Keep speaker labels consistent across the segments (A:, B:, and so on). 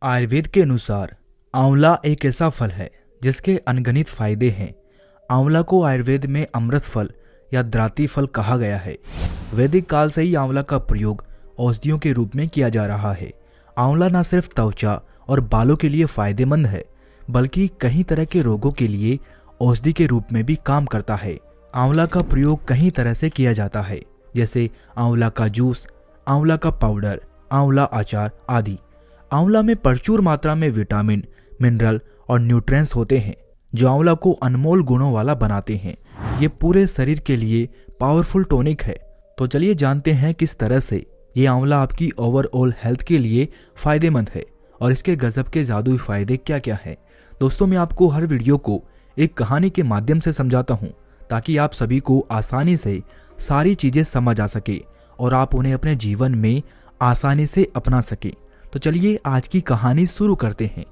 A: आयुर्वेद के अनुसार आंवला एक ऐसा फल है जिसके अनगिनत फायदे हैं। आंवला को आयुर्वेद में अमृत फल या द्राति फल कहा गया है। वैदिक काल से ही आंवला का प्रयोग औषधियों के रूप में किया जा रहा है। आंवला न सिर्फ त्वचा और बालों के लिए फायदेमंद है, बल्कि कई तरह के रोगों के लिए औषधि के रूप में भी काम करता है। आंवला का प्रयोग कई तरह से किया जाता है, जैसे आंवला का जूस, आंवला का पाउडर, आंवला अचार आदि। आंवला में प्रचुर मात्रा में विटामिन, मिनरल और न्यूट्रिएंट्स होते हैं जो आंवला को अनमोल गुणों वाला बनाते हैं। ये पूरे शरीर के लिए पावरफुल टॉनिक है। तो चलिए जानते हैं किस तरह से ये आंवला आपकी ओवरऑल हेल्थ के लिए फायदेमंद है और इसके गजब के जादुई फायदे क्या क्या है। दोस्तों, मैं आपको हर वीडियो को एक कहानी के माध्यम से समझाता हूँ ताकि आप सभी को आसानी से सारी चीजें समझ आ सके और आप उन्हें अपने जीवन में आसानी से अपना सके। तो चलिए आज की कहानी शुरू करते हैं।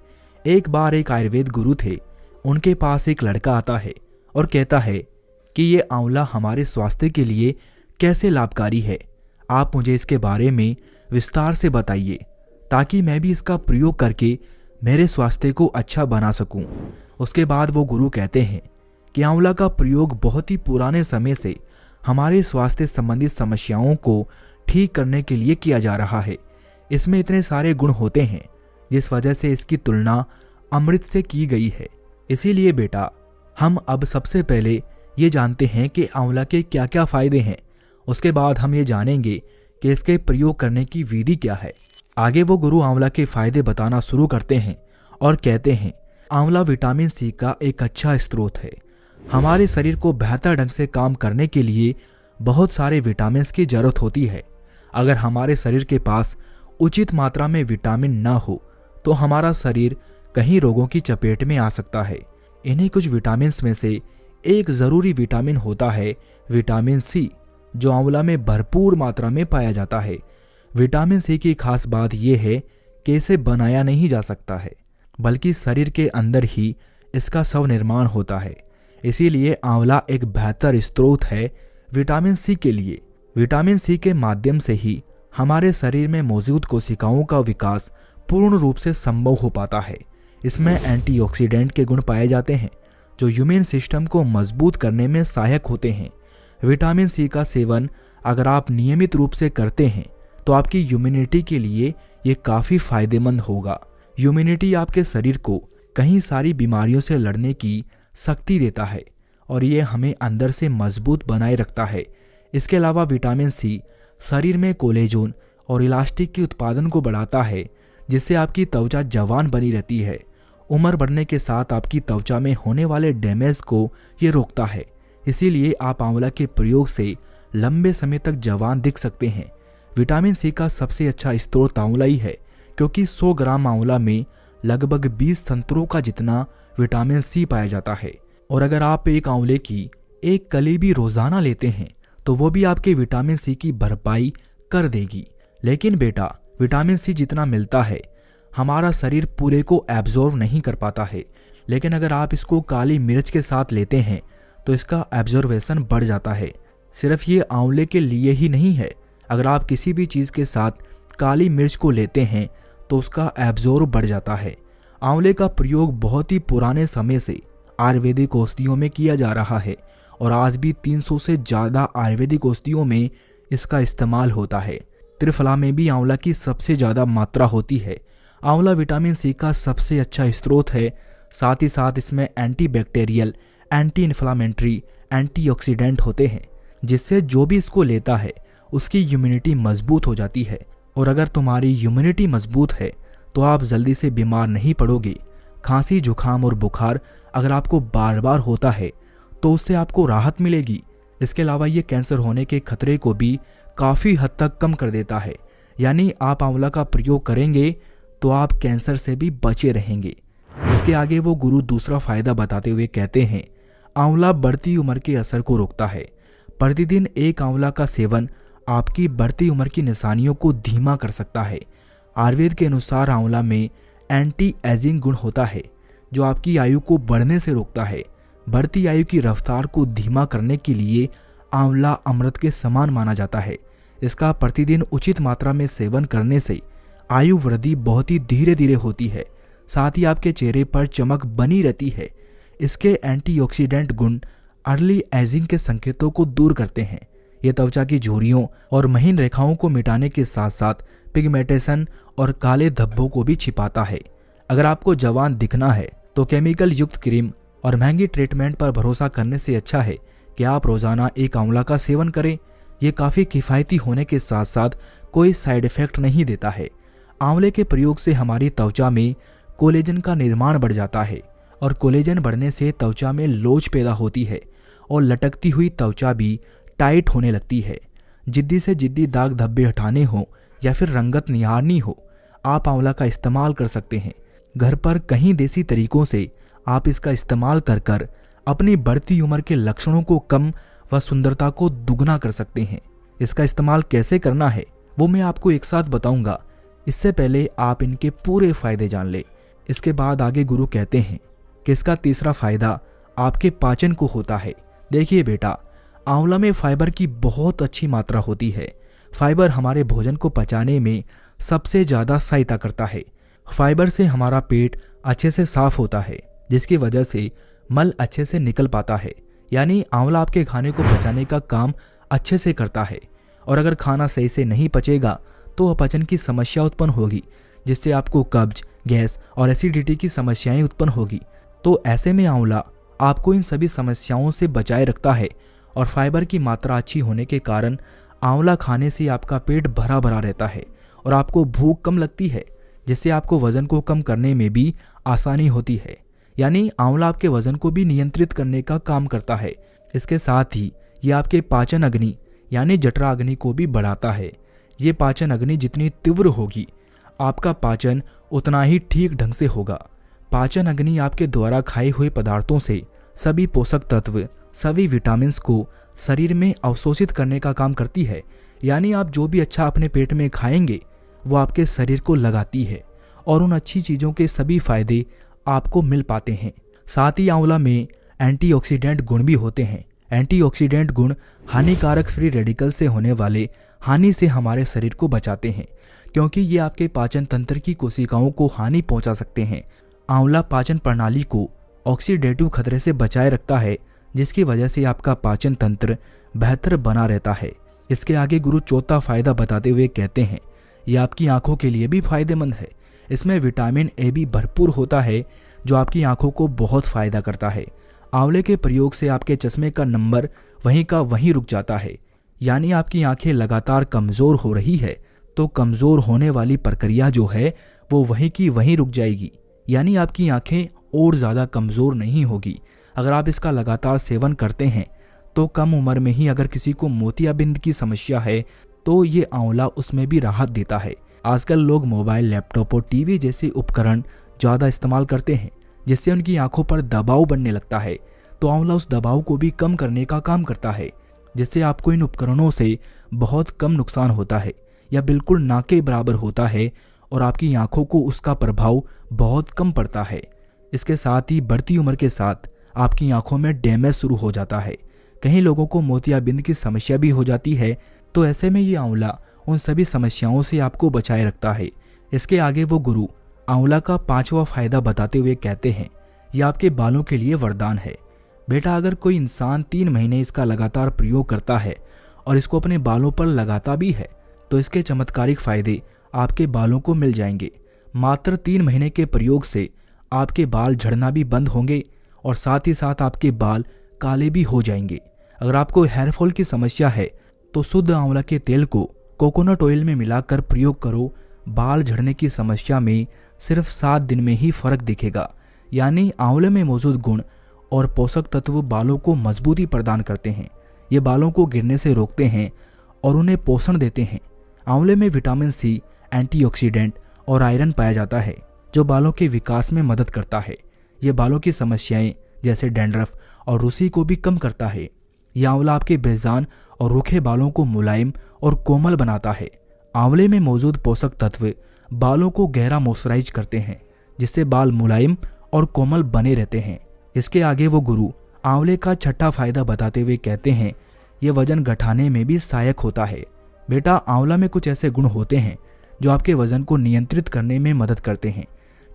A: एक बार एक आयुर्वेद गुरु थे। उनके पास एक लड़का आता है और कहता है कि ये आंवला हमारे स्वास्थ्य के लिए कैसे लाभकारी है। आप मुझे इसके बारे में विस्तार से बताइए ताकि मैं भी इसका प्रयोग करके मेरे स्वास्थ्य को अच्छा बना सकूं। उसके बाद वो गुरु कहते हैं कि आंवला का प्रयोग बहुत ही पुराने समय से हमारे स्वास्थ्य संबंधित समस्याओं को ठीक करने के लिए किया जा रहा है। इसमें इतने सारे गुण होते हैं जिस वजह से इसकी तुलना अमृत से की गई है। इसीलिए बेटा, हम अब सबसे पहले ये जानते हैं कि आंवला के क्या क्या फायदे हैं। उसके बाद हम ये जानेंगे कि इसके प्रयोग करने की विधि क्या है। आगे वो गुरु आंवला के फायदे बताना शुरू करते हैं और कहते हैं, आंवला विटामिन सी का एक अच्छा स्रोत है। हमारे शरीर को बेहतर ढंग से काम करने के लिए बहुत सारे विटामिन की जरूरत होती है। अगर हमारे शरीर के पास उचित मात्रा में विटामिन न हो तो हमारा शरीर कई रोगों की चपेट में आ सकता है। इन्हीं कुछ विटामिन में से एक जरूरी विटामिन होता है विटामिन सी, जो आंवला में भरपूर मात्रा में पाया जाता है। विटामिन सी की खास बात यह है कि इसे बनाया नहीं जा सकता है, बल्कि शरीर के अंदर ही इसका स्वनिर्माण होता है। इसीलिए आंवला एक बेहतर स्रोत है विटामिन सी के लिए। विटामिन सी के माध्यम से ही हमारे शरीर में मौजूद कोशिकाओं का विकास पूर्ण रूप से संभव हो पाता है। इसमें एंटीऑक्सीडेंट के गुण पाए जाते हैं जो इम्यून सिस्टम को मजबूत करने में सहायक होते हैं। विटामिन सी का सेवन अगर आप नियमित रूप से करते हैं तो आपकी इम्यूनिटी के लिए ये काफ़ी फायदेमंद होगा। इम्यूनिटी आपके शरीर को कई सारी बीमारियों से लड़ने की शक्ति देता है और ये हमें अंदर से मजबूत बनाए रखता है। इसके अलावा विटामिन सी शरीर में कोलेजन और इलास्टिक के उत्पादन को बढ़ाता है, जिससे आपकी त्वचा जवान बनी रहती है। उम्र बढ़ने के साथ आपकी त्वचा में होने वाले डैमेज को ये रोकता है। इसीलिए आप आंवला के प्रयोग से लंबे समय तक जवान दिख सकते हैं। विटामिन सी का सबसे अच्छा स्रोत आंवला ही है, क्योंकि 100 ग्राम आंवला में लगभग 20 संतरों का जितना विटामिन सी पाया जाता है। और अगर आप एक आंवले की एक कली भी रोजाना लेते हैं तो वो भी आपके विटामिन सी की भरपाई कर देगी। लेकिन बेटा, विटामिन सी जितना मिलता है हमारा शरीर पूरे को एब्जॉर्व नहीं कर पाता है। लेकिन अगर आप इसको काली मिर्च के साथ लेते हैं तो इसका एब्जॉर्वेशन बढ़ जाता है। सिर्फ ये आंवले के लिए ही नहीं है, अगर आप किसी भी चीज़ के साथ काली मिर्च को लेते हैं तो उसका एब्जॉर्व बढ़ जाता है। आंवले का प्रयोग बहुत ही पुराने समय से आयुर्वेदिक औषधियों में किया जा रहा है और आज भी 300 से ज़्यादा आयुर्वेदिक औषधियों में इसका इस्तेमाल होता है। त्रिफला में भी आंवला की सबसे ज़्यादा मात्रा होती है। आंवला विटामिन सी का सबसे अच्छा स्रोत है। साथ ही साथ इसमें एंटीबैक्टीरियल, एंटी इन्फ्लामेटरी, एंटीऑक्सीडेंट होते हैं, जिससे जो भी इसको लेता है उसकी इम्यूनिटी मजबूत हो जाती है। और अगर तुम्हारी इम्यूनिटी मजबूत है तो आप जल्दी से बीमार नहीं पड़ोगे। खांसी, जुकाम और बुखार अगर आपको बार बार होता है तो उससे आपको राहत मिलेगी। इसके अलावा ये कैंसर होने के खतरे को भी काफ़ी हद तक कम कर देता है। यानी आप आंवला का प्रयोग करेंगे तो आप कैंसर से भी बचे रहेंगे। इसके आगे वो गुरु दूसरा फायदा बताते हुए कहते हैं, आंवला बढ़ती उम्र के असर को रोकता है। प्रतिदिन एक आंवला का सेवन आपकी बढ़ती उम्र की निशानियों को धीमा कर सकता है। आयुर्वेद के अनुसार आंवला में एंटी एजिंग गुण होता है जो आपकी आयु को बढ़ने से रोकता है। बढ़ती आयु की रफ्तार को धीमा करने के लिए आंवला अमृत के समान माना जाता है। इसका प्रतिदिन उचित मात्रा में सेवन करने से आयु वृद्धि बहुत ही धीरे धीरे होती है, साथ ही आपके चेहरे पर चमक बनी रहती है। इसके एंटीऑक्सीडेंट गुण अर्ली एजिंग के संकेतों को दूर करते हैं। ये त्वचा की झुर्रियों और महीन रेखाओं को मिटाने के साथ साथ पिगमेंटेशन और काले धब्बों को भी छिपाता है। अगर आपको जवान दिखना है तो केमिकल युक्त क्रीम और महंगी ट्रीटमेंट पर भरोसा करने से अच्छा है कि आप रोजाना एक आंवला का सेवन करें। ये काफ़ी किफ़ायती होने के साथ साथ कोई साइड इफेक्ट नहीं देता है। आंवले के प्रयोग से हमारी त्वचा में कोलेजन का निर्माण बढ़ जाता है और कोलेजन बढ़ने से त्वचा में लोच पैदा होती है और लटकती हुई त्वचा भी टाइट होने लगती है। जिद्दी से जिद्दी दाग धब्बे हटाने हो या फिर रंगत निहारनी हो, आप आंवला का इस्तेमाल कर सकते हैं। घर पर कहीं देसी तरीकों से आप इसका इस्तेमाल कर कर अपनी बढ़ती उम्र के लक्षणों को कम व सुंदरता को दुगना कर सकते हैं। इसका इस्तेमाल कैसे करना है वो मैं आपको एक साथ बताऊंगा। इससे पहले आप इनके पूरे फायदे जान ले। इसके बाद आगे गुरु कहते हैं कि इसका तीसरा फायदा आपके पाचन को होता है। देखिए बेटा, आंवला में फाइबर की बहुत अच्छी मात्रा होती है। फाइबर हमारे भोजन को पचाने में सबसे ज्यादा सहायता करता है। फाइबर से हमारा पेट अच्छे से साफ होता है, जिसकी वजह से मल अच्छे से निकल पाता है। यानी आंवला आपके खाने को पचाने का काम अच्छे से करता है। और अगर खाना सही से नहीं पचेगा तो अपचन की समस्या उत्पन्न होगी, जिससे आपको कब्ज, गैस और एसिडिटी की समस्याएं उत्पन्न होगी। तो ऐसे में आंवला आपको इन सभी समस्याओं से बचाए रखता है। और फाइबर की मात्रा अच्छी होने के कारण आंवला खाने से आपका पेट भरा भरा रहता है और आपको भूख कम लगती है, जिससे आपको वजन को कम करने में भी आसानी होती है। यानी आंवला आपके वजन को भी नियंत्रित करने का काम करता है। इसके साथ ही ये आपके पाचन अग्नि यानी जठरा अग्नि को भी बढ़ाता है। ये पाचन अग्नि जितनी तीव्र होगी, आपका पाचन उतना ही ठीक ढंग से होगा। पाचन अग्नि आपके द्वारा खाए हुए पदार्थों से सभी पोषक तत्व, सभी विटामिन्स को शरीर में अवशोषित करने का काम करती है। यानी आप जो भी अच्छा अपने पेट में खाएंगे वो आपके शरीर को लगाती है और उन अच्छी चीज़ों के सभी फायदे आपको मिल पाते हैं। साथ ही आंवला में एंटीऑक्सीडेंट गुण भी होते हैं। एंटीऑक्सीडेंट गुण हानिकारक फ्री रेडिकल से होने वाले हानि से हमारे शरीर को बचाते हैं, क्योंकि ये आपके पाचन तंत्र की कोशिकाओं को हानि पहुंचा सकते हैं। आंवला पाचन प्रणाली को ऑक्सीडेटिव खतरे से बचाए रखता है, जिसकी वजह से आपका पाचन तंत्र बेहतर बना रहता है। इसके आगे गुरु चौथा फायदा बताते हुए कहते हैं, ये आपकी आंखों के लिए भी फायदेमंद है। इसमें विटामिन ए भी भरपूर होता है, जो आपकी आंखों को बहुत फायदा करता है। आंवले के प्रयोग से आपके चश्मे का नंबर वहीं का वहीं रुक जाता है। यानी आपकी आंखें लगातार कमजोर हो रही है तो कमजोर होने वाली प्रक्रिया जो है वो वहीं की वहीं रुक जाएगी। यानी आपकी आंखें और ज़्यादा कमज़ोर नहीं होगी। अगर आप इसका लगातार सेवन करते हैं तो कम उम्र में ही अगर किसी को मोतियाबिंद की समस्या है तो ये आंवला उसमें भी राहत देता है। आजकल लोग मोबाइल, लैपटॉप और टीवी जैसे उपकरण ज़्यादा इस्तेमाल करते हैं, जिससे उनकी आंखों पर दबाव बनने लगता है। तो आंवला उस दबाव को भी कम करने का काम करता है, जिससे आपको इन उपकरणों से बहुत कम नुकसान होता है या बिल्कुल ना के बराबर होता है और आपकी आंखों को उसका प्रभाव बहुत कम पड़ता है। इसके साथ ही बढ़ती उम्र के साथ आपकी आंखों में डैमेज शुरू हो जाता है। कई लोगों को मोतियाबिंद की समस्या भी हो जाती है, तो ऐसे में ये आंवला उन सभी समस्याओं से आपको बचाए रखता है। इसके आगे वो गुरु आंवला का पांचवा फायदा बताते हुए कहते हैं, यह आपके बालों के लिए वरदान है। बेटा, अगर कोई इंसान 3 महीने इसका लगातार प्रयोग करता है और इसको अपने बालों पर लगाता भी है तो इसके चमत्कारिक फायदे आपके बालों को मिल जाएंगे। मात्र 3 महीने के प्रयोग से आपके बाल झड़ना भी बंद होंगे और साथ ही साथ आपके बाल काले भी हो जाएंगे। अगर आपको हेयरफॉल की समस्या है तो शुद्ध आंवला के तेल को कोकोनट ऑयल में मिलाकर प्रयोग करो। बाल झड़ने की समस्या में सिर्फ 7 दिन में ही फर्क दिखेगा। यानी आंवले में मौजूद गुण और पोषक तत्व बालों को मजबूती प्रदान करते हैं। ये बालों को गिरने से रोकते हैं और उन्हें पोषण देते हैं। आंवले में विटामिन सी, एंटीऑक्सीडेंट और आयरन पाया जाता है, जो बालों के विकास में मदद करता है। ये बालों की समस्याएं जैसे डैंड्रफ और रूसी को भी कम करता है। यह आंवला आपके बेजान और रूखे बालों को मुलायम और कोमल बनाता है। आंवले में मौजूद पोषक तत्व बालों को गहरा मॉइस्चराइज करते हैं, जिससे बाल मुलायम और कोमल बने रहते हैं। इसके आगे वो गुरु आंवले का छठा फायदा बताते हुए कहते हैं, यह वजन घटाने में भी सहायक होता है। बेटा, आंवला में कुछ ऐसे गुण होते हैं जो आपके वजन को नियंत्रित करने में मदद करते हैं,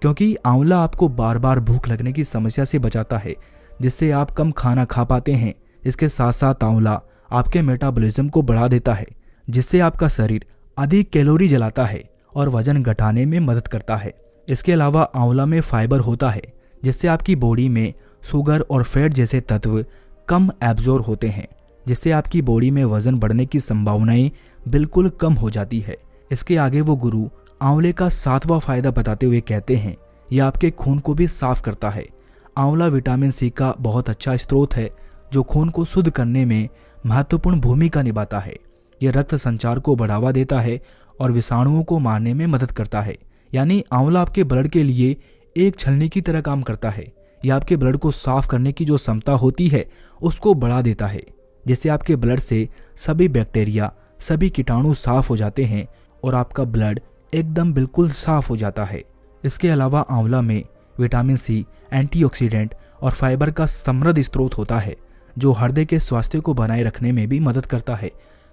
A: क्योंकि आंवला आपको बार बार भूख लगने की समस्या से बचाता है, जिससे आप कम खाना खा पाते हैं। इसके साथ साथ आंवला आपके मेटाबॉलिज्म को बढ़ा देता है, जिससे आपका शरीर अधिक कैलोरी जलाता है और वजन घटाने में मदद करता है। इसके अलावा आंवला में फाइबर होता है, जिससे आपकी बॉडी में शुगर और फैट जैसे तत्व कम एब्जॉर्ब होते हैं, जिससे आपकी बॉडी में वजन बढ़ने की संभावनाएं बिल्कुल कम हो जाती है। इसके आगे वो गुरु आंवले का 7वां फायदा बताते हुए कहते हैं, यह आपके खून को भी साफ करता है। आंवला विटामिन सी का बहुत अच्छा स्रोत है, जो खून को शुद्ध करने में महत्वपूर्ण भूमिका निभाता है। यह रक्त संचार को बढ़ावा देता है और विषाणुओं को मारने में मदद करता है। यानी आंवला आपके ब्लड के लिए एक छलनी की तरह काम करता है। यह आपके ब्लड को साफ करने की जो क्षमता होती है उसको बढ़ा देता है, जिससे आपके ब्लड से सभी बैक्टीरिया, सभी कीटाणु साफ हो जाते हैं और आपका ब्लड एकदम बिल्कुल साफ हो जाता है। इसके अलावा आंवला में विटामिन सी, एंटीऑक्सीडेंट और फाइबर का समृद्ध स्रोत होता है, जो हृदय के स्वास्थ्य को बनाए रखने में भी मदद करता है।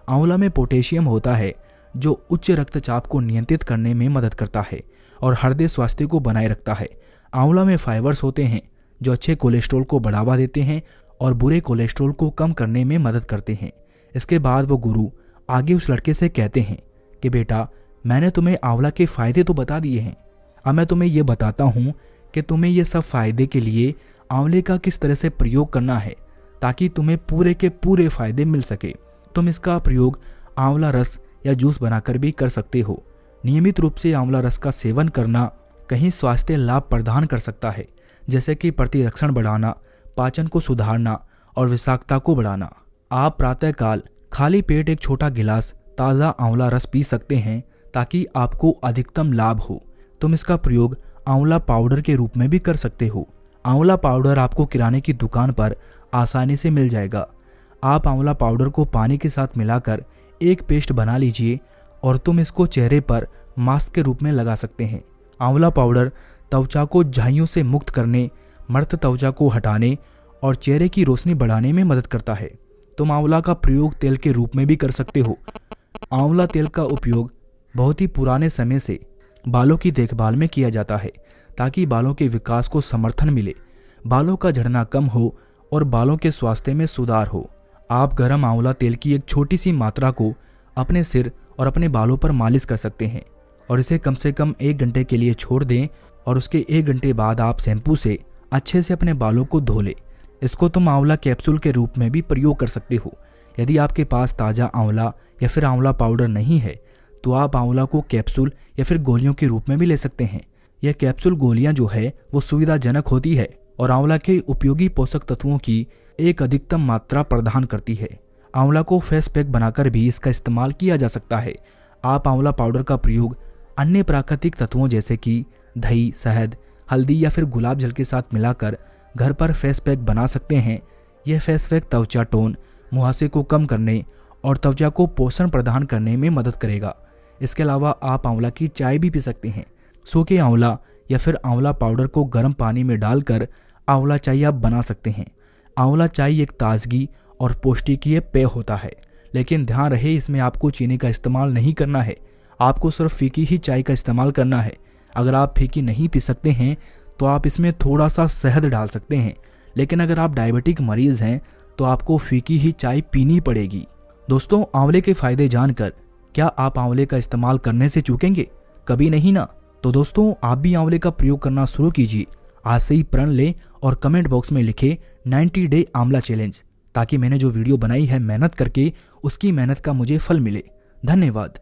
A: आंवला में पोटेशियम होता है, जो उच्च रक्तचाप को नियंत्रित करने में मदद करता है और हृदय स्वास्थ्य को बनाए रखता है। आंवला में फाइबर्स होते हैं, जो अच्छे कोलेस्ट्रॉल को बढ़ावा देते हैं और बुरे कोलेस्ट्रॉल को कम करने में मदद करते हैं। इसके बाद वो गुरु आगे उस लड़के से कहते हैं कि बेटा, मैंने तुम्हें आंवला के फायदे तो बता दिए हैं, अब मैं तुम्हें ये बताता हूँ कि तुम्हें ये सब फायदे के लिए आंवले का किस तरह से प्रयोग करना है, ताकि तुम्हें पूरे के पूरे फायदे मिल सके। तुम इसका प्रयोग आंवला रस या जूस बनाकर भी कर सकते हो। नियमित रूप से आंवला रस का सेवन करना कहीं स्वास्थ्य लाभ प्रदान कर सकता है, जैसे कि प्रतिरक्षण बढ़ाना, पाचन को सुधारना और विषाक्तता को बढ़ाना। आप प्रातःकाल खाली पेट एक छोटा गिलास ताज़ा आंवला रस पी सकते हैं, ताकि आपको अधिकतम लाभ हो। तुम इसका प्रयोग आंवला पाउडर के रूप में भी कर सकते हो। आंवला पाउडर आपको किराने की दुकान पर आसानी से मिल जाएगा। आप आंवला पाउडर को पानी के साथ मिलाकर एक पेस्ट बना लीजिए और तुम इसको चेहरे पर मास्क के रूप में लगा सकते हैं। आंवला पाउडर त्वचा को झाइयों से मुक्त करने, मर्द त्वचा को हटाने और चेहरे की रोशनी बढ़ाने में मदद करता है। तुम आंवला का प्रयोग तेल के रूप में भी कर सकते हो। आंवला तेल का उपयोग बहुत ही पुराने समय से बालों की देखभाल में किया जाता है, ताकि बालों के विकास को समर्थन मिले, बालों का झड़ना कम हो और बालों के स्वास्थ्य में सुधार हो। आप गर्म आंवला तेल की एक छोटी सी मात्रा को अपने सिर और अपने बालों पर मालिश कर सकते हैं और इसे कम से कम 1 घंटे के लिए छोड़ दें और उसके 1 घंटे बाद आप शैम्पू से अच्छे से अपने बालों को धो लें। इसको तुम आंवला कैप्सूल के रूप में भी प्रयोग कर सकते हो। यदि आपके पास ताज़ा आंवला या फिर आंवला पाउडर नहीं है, तो आप आंवला को कैप्सूल या फिर गोलियों के रूप में भी ले सकते हैं। यह कैप्सूल गोलियां जो है वो सुविधाजनक होती है और आंवला के उपयोगी पोषक तत्वों की एक अधिकतम मात्रा प्रदान करती है। आंवला को फेस पैक बनाकर भी इसका इस्तेमाल किया जा सकता है। आप आंवला पाउडर का प्रयोग अन्य प्राकृतिक तत्वों जैसे कि दही, शहद, हल्दी या फिर गुलाब जल के साथ मिलाकर घर पर फेस पैक बना सकते हैं। यह फेस पैक त्वचा टोन, मुहासे को कम करने और त्वचा को पोषण प्रदान करने में मदद करेगा। इसके अलावा आप आंवला की चाय भी पी सकते हैं। सूखे आंवला या फिर आंवला पाउडर को गर्म पानी में डालकर आंवला चाय आप बना सकते हैं। आंवला चाय एक ताजगी और पौष्टिकीय पेय होता है, लेकिन ध्यान रहे इसमें आपको चीनी का इस्तेमाल नहीं करना है। आपको सिर्फ फीकी ही चाय का इस्तेमाल करना है। अगर आप फीकी नहीं पी सकते हैं तो आप इसमें थोड़ा सा शहद डाल सकते हैं, लेकिन अगर आप डायबिटिक मरीज हैं तो आपको फीकी ही चाय पीनी पड़ेगी। दोस्तों, आंवले के फायदे जानकर क्या आप आंवले का इस्तेमाल करने से चूकेंगे? कभी नहीं ना। तो दोस्तों, आप भी आंवले का प्रयोग करना शुरू कीजिए। आज से ही प्रण लें और कमेंट बॉक्स में लिखें 90 डे आंवला चैलेंज, ताकि मैंने जो वीडियो बनाई है मेहनत करके, उसकी मेहनत का मुझे फल मिले। धन्यवाद।